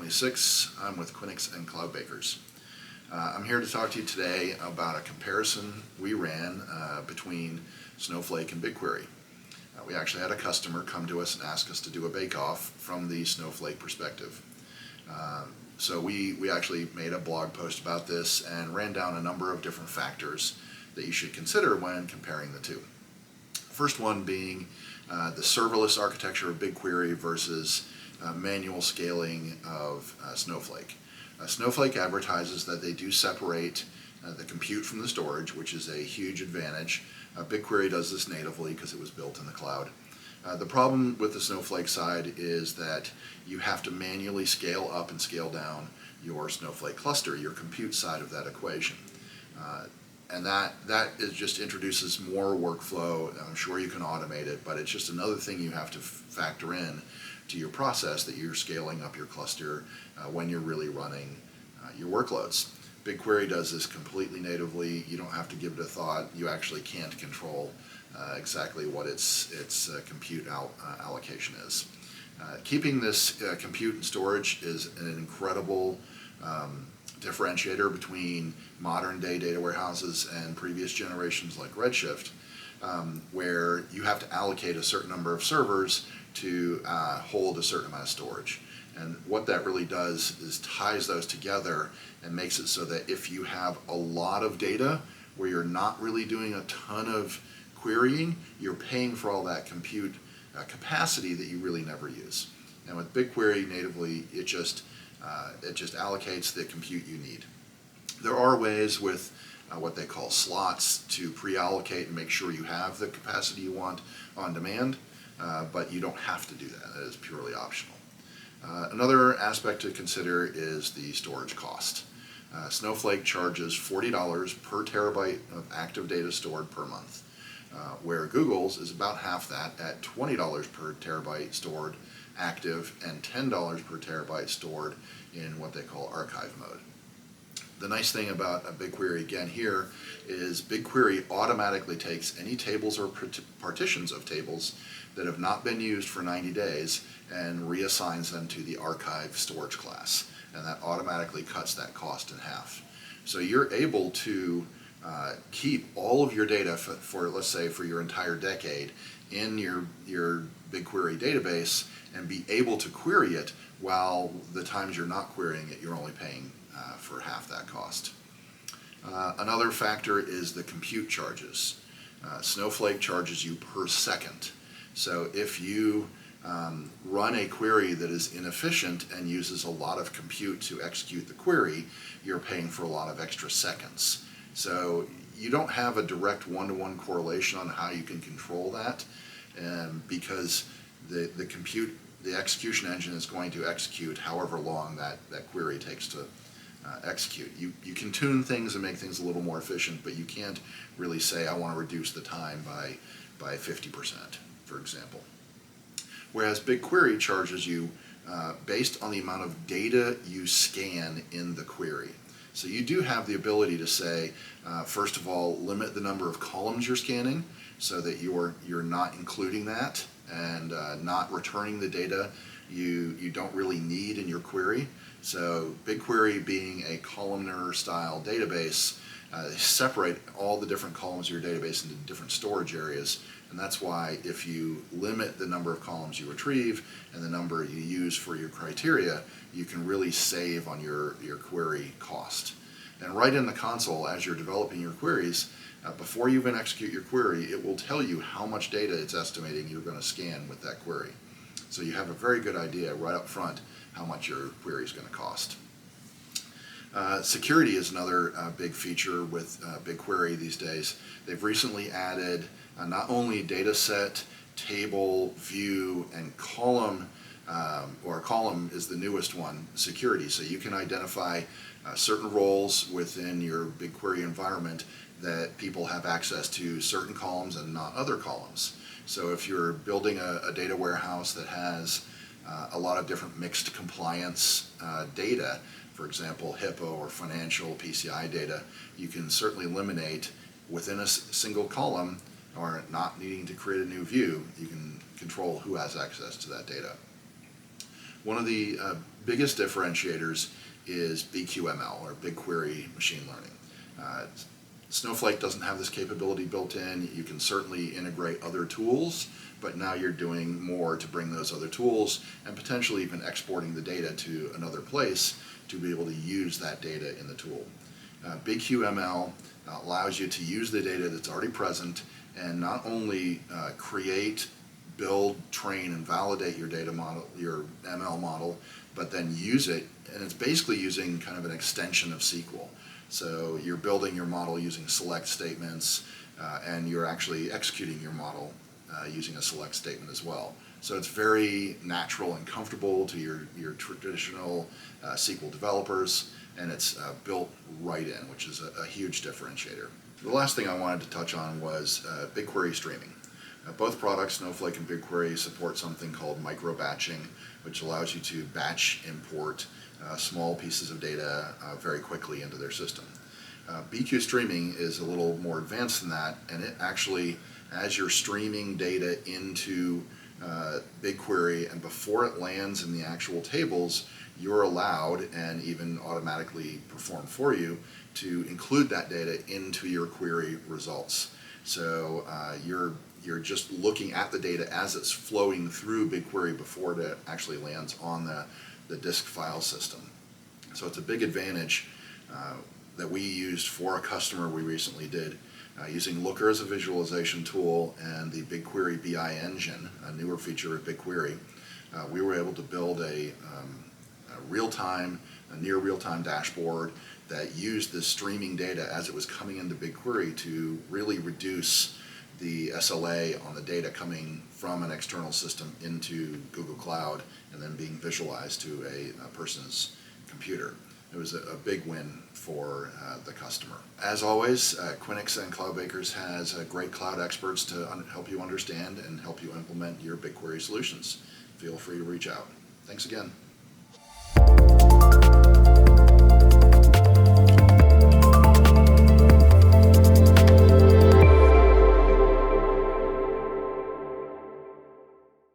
26. I'm with Quinix and Cloud Bakers. I'm here to talk to you today about a comparison we ran between Snowflake and BigQuery. We actually had a customer come to us and ask us to do a bake-off from the Snowflake perspective. So we actually made a blog post about this and ran down a number of different factors that you should consider when comparing the two. First one being the serverless architecture of BigQuery versus manual scaling of Snowflake. Snowflake advertises that they do separate the compute from the storage, which is a huge advantage. BigQuery does this natively because it was built in the cloud. The problem with the Snowflake side is that you have to manually scale up and scale down your Snowflake cluster, your compute side of that equation. And that just introduces more workflow. I'm sure you can automate it, but it's just another thing you have to factor in to your process that you're scaling up your cluster when you're really running your workloads. BigQuery does this completely natively. You don't have to give it a thought. You actually can't control exactly what its compute allocation is. Keeping this compute and storage is an incredible differentiator between modern day data warehouses and previous generations like Redshift, where you have to allocate a certain number of servers to hold a certain amount of storage. And what that really does is ties those together and makes it so that if you have a lot of data where you're not really doing a ton of querying, you're paying for all that compute capacity that you really never use. And with BigQuery natively, it just allocates the compute you need. There are ways with what they call slots to pre-allocate and make sure you have the capacity you want on demand, but you don't have to do that. That is purely optional. Another aspect to consider is the storage cost. Snowflake charges $40 per terabyte of active data stored per month, where Google's is about half that at $20 per terabyte stored active and $10 per terabyte stored in what they call archive mode. The nice thing about BigQuery again here is BigQuery automatically takes any tables or partitions of tables that have not been used for 90 days and reassigns them to the archive storage class, and that automatically cuts that cost in half. So you're able to keep all of your data for let's say for your entire decade in your BigQuery database and be able to query it while the times you're not querying it, you're only paying for half that cost. Another factor is the compute charges. Snowflake charges you per second. So if you run a query that is inefficient and uses a lot of compute to execute the query, you're paying for a lot of extra seconds. So you don't have a direct one-to-one correlation on how you can control that, because the execution engine is going to execute however long that query takes to execute. You can tune things and make things a little more efficient, but you can't really say, I want to reduce the time by 50%, for example. Whereas BigQuery charges you based on the amount of data you scan in the query. So you do have the ability to say, first of all, limit the number of columns you're scanning so that you're not including that and not returning the data you don't really need in your query. So BigQuery being a columnar style database, they separate all the different columns of your database into different storage areas, and that's why if you limit the number of columns you retrieve and the number you use for your criteria, you can really save on your query cost. And right in the console, as you're developing your queries, before you even execute your query, it will tell you how much data it's estimating you're going to scan with that query. So you have a very good idea right up front how much your query is going to cost. Security is another big feature with BigQuery these days. They've recently added not only dataset, table, view, and column, or column is the newest one, security. So you can identify certain roles within your BigQuery environment that people have access to certain columns and not other columns. So if you're building a data warehouse that has a lot of different mixed compliance data, for example, HIPAA or financial PCI data, you can certainly eliminate within a single column, or not needing to create a new view, you can control who has access to that data. One of the biggest differentiators is BQML, or BigQuery Machine Learning. Snowflake doesn't have this capability built in. You can certainly integrate other tools, but now you're doing more to bring those other tools and potentially even exporting the data to another place to be able to use that data in the tool. BigQML allows you to use the data that's already present and not only create, build, train, and validate your data model, your ML model, but then use it, and it's basically using kind of an extension of SQL. So you're building your model using select statements, and you're actually executing your model using a select statement as well. So it's very natural and comfortable to your traditional SQL developers, and it's built right in, which is a huge differentiator. The last thing I wanted to touch on was Bigquery Streaming. Both products, Snowflake and Bigquery, support something called micro-batching, which allows you to batch import small pieces of data very quickly into their system. BQ Streaming is a little more advanced than that, and it actually, as you're streaming data into BigQuery, and before it lands in the actual tables, you're allowed, and even automatically performed for you, to include that data into your query results. So you're just looking at the data as it's flowing through BigQuery before it actually lands on the disk file system. So it's a big advantage that we used for a customer we recently did. Using Looker as a visualization tool and the BigQuery BI engine, a newer feature of BigQuery, we were able to build a near real-time dashboard that used the streaming data as it was coming into BigQuery to really reduce the SLA on the data coming from an external system into Google Cloud and then being visualized to a person's computer. It was a big win for the customer. As always, Quinix and Cloudbakers has great cloud experts to help you understand and help you implement your BigQuery solutions. Feel free to reach out. Thanks again.